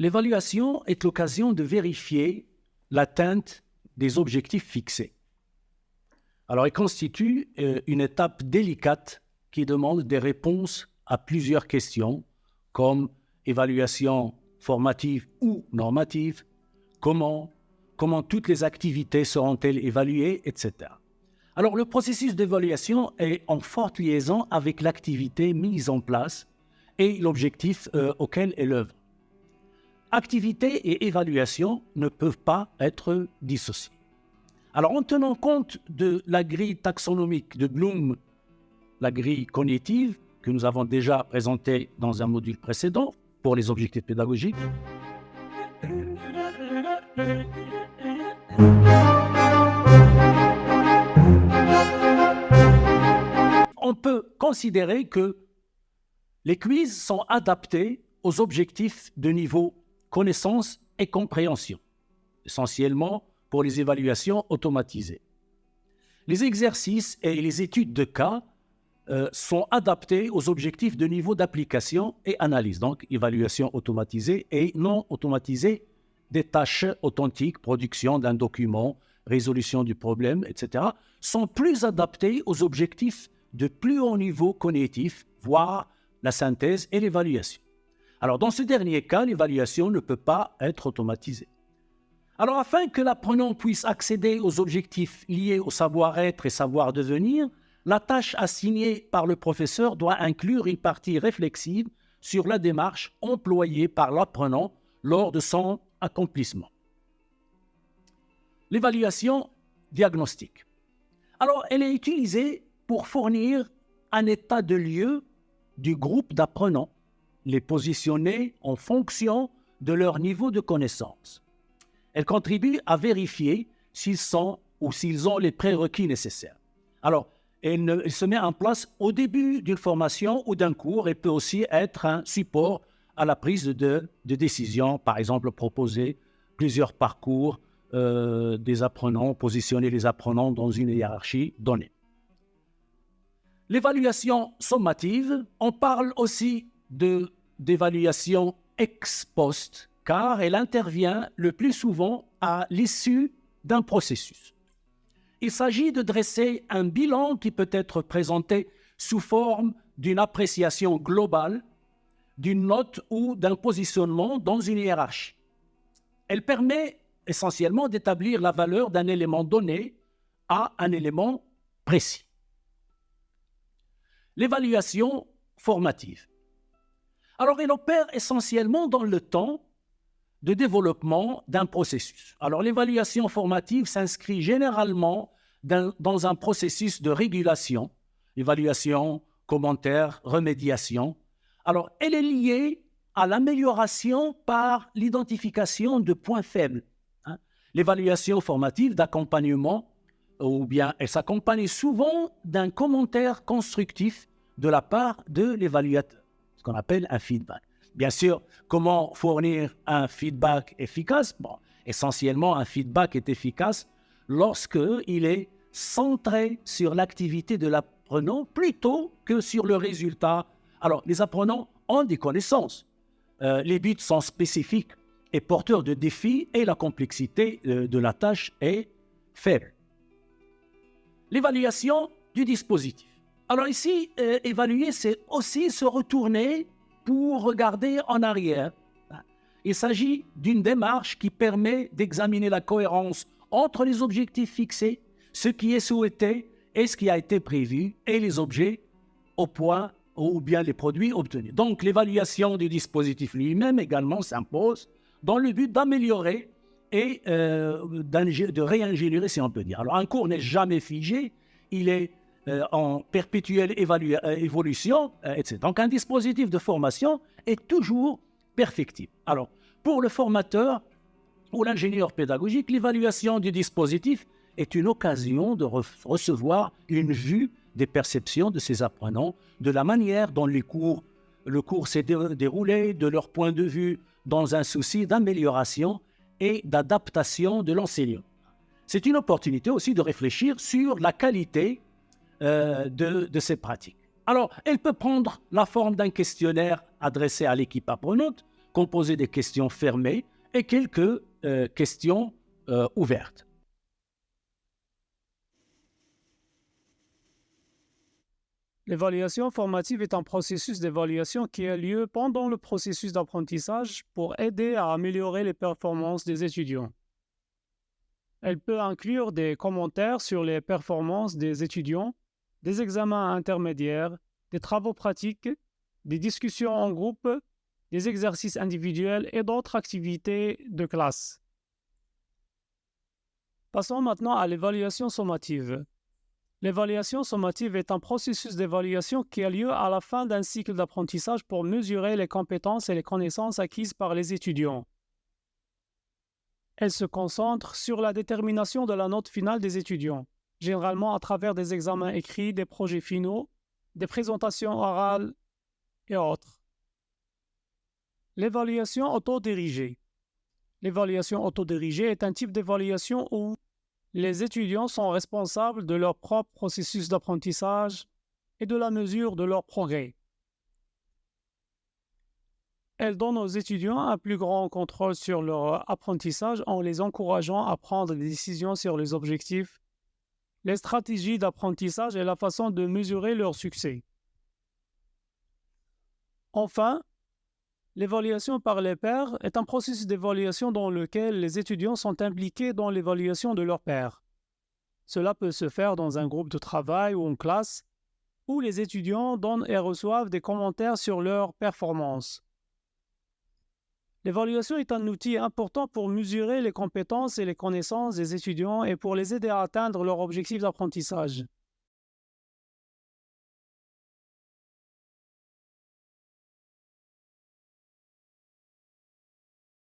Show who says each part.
Speaker 1: l'évaluation est l'occasion de vérifier l'atteinte des objectifs fixés. Alors, elle constitue une étape délicate qui demande des réponses à plusieurs questions, comme évaluation formative ou normative, comment toutes les activités seront-elles évaluées, etc. Alors, le processus d'évaluation est en forte liaison avec l'activité mise en place et l'objectif auquel elle œuvre. Activité et évaluation ne peuvent pas être dissociés. Alors, en tenant compte de la grille taxonomique de Bloom, la grille cognitive, que nous avons déjà présentée dans un module précédent pour les objectifs pédagogiques, on peut considérer que les quiz sont adaptés aux objectifs de niveau connaissance et compréhension, essentiellement pour les évaluations automatisées. Les exercices et les études de cas sont adaptés aux objectifs de niveau d'application et analyse, donc évaluation automatisée et non automatisée des tâches authentiques, production d'un document, résolution du problème, etc., sont plus adaptés aux objectifs de plus haut niveau cognitif, voire la synthèse et l'évaluation. Alors, dans ce dernier cas, l'évaluation ne peut pas être automatisée. Alors, afin que l'apprenant puisse accéder aux objectifs liés au savoir-être et savoir-devenir, la tâche assignée par le professeur doit inclure une partie réflexive sur la démarche employée par l'apprenant lors de son accomplissement. L'évaluation diagnostique. Alors, elle est utilisée pour fournir un état de lieu du groupe d'apprenants, les positionner en fonction de leur niveau de connaissance. Elle contribue à vérifier s'ils ont les prérequis nécessaires. Alors, elle se met en place au début d'une formation ou d'un cours et peut aussi être un support à la prise de décision, par exemple proposer plusieurs parcours des apprenants, positionner les apprenants dans une hiérarchie donnée. L'évaluation sommative, on parle aussi d'évaluation ex post, car elle intervient le plus souvent à l'issue d'un processus. Il s'agit de dresser un bilan qui peut être présenté sous forme d'une appréciation globale, d'une note ou d'un positionnement dans une hiérarchie. Elle permet essentiellement d'établir la valeur d'un élément donné à un élément précis. L'évaluation formative. Alors, elle opère essentiellement dans le temps de développement d'un processus. Alors, l'évaluation formative s'inscrit généralement dans un processus de régulation, évaluation, commentaire, remédiation. Alors, elle est liée à l'amélioration par l'identification de points faibles. L'évaluation formative d'accompagnement, ou bien elle s'accompagne souvent d'un commentaire constructif de la part de l'évaluateur, ce qu'on appelle un feedback. Bien sûr, comment fournir un feedback efficace? Bon, essentiellement, un feedback est efficace lorsqu'il est centré sur l'activité de l'apprenant plutôt que sur le résultat. Alors, les apprenants ont des connaissances. Les buts sont spécifiques et porteurs de défis et la complexité de la tâche est faible. L'évaluation du dispositif. Alors ici, évaluer, c'est aussi se retourner pour regarder en arrière. Il s'agit d'une démarche qui permet d'examiner la cohérence entre les objectifs fixés, ce qui est souhaité et ce qui a été prévu, et les objets au point ou bien les produits obtenus. Donc l'évaluation du dispositif lui-même également s'impose dans le but d'améliorer et de réingénierer, si on peut dire. Alors un cours n'est jamais figé, il est en perpétuelle évolution, etc. Donc un dispositif de formation est toujours perfectible. Alors pour le formateur ou l'ingénieur pédagogique, l'évaluation du dispositif est une occasion de recevoir une vue des perceptions de ses apprenants, de la manière dont le cours s'est déroulé, de leur point de vue, dans un souci d'amélioration et d'adaptation de l'enseignant. C'est une opportunité aussi de réfléchir sur la qualité de ces pratiques. Alors, elle peut prendre la forme d'un questionnaire adressé à l'équipe apprenante, composé des questions fermées et quelques questions ouvertes.
Speaker 2: L'évaluation formative est un processus d'évaluation qui a lieu pendant le processus d'apprentissage pour aider à améliorer les performances des étudiants. Elle peut inclure des commentaires sur les performances des étudiants, des examens intermédiaires, des travaux pratiques, des discussions en groupe, des exercices individuels et d'autres activités de classe. Passons maintenant à l'évaluation sommative. L'évaluation sommative est un processus d'évaluation qui a lieu à la fin d'un cycle d'apprentissage pour mesurer les compétences et les connaissances acquises par les étudiants. Elle se concentre sur la détermination de la note finale des étudiants, généralement à travers des examens écrits, des projets finaux, des présentations orales et autres. L'évaluation autodirigée. L'évaluation autodirigée est un type d'évaluation où les étudiants sont responsables de leur propre processus d'apprentissage et de la mesure de leur progrès. Elle donne aux étudiants un plus grand contrôle sur leur apprentissage en les encourageant à prendre des décisions sur les objectifs, les stratégies d'apprentissage et la façon de mesurer leur succès. Enfin, l'évaluation par les pairs est un processus d'évaluation dans lequel les étudiants sont impliqués dans l'évaluation de leurs pairs. Cela peut se faire dans un groupe de travail ou en classe, où les étudiants donnent et reçoivent des commentaires sur leurs performances. L'évaluation est un outil important pour mesurer les compétences et les connaissances des étudiants et pour les aider à atteindre leurs objectifs d'apprentissage.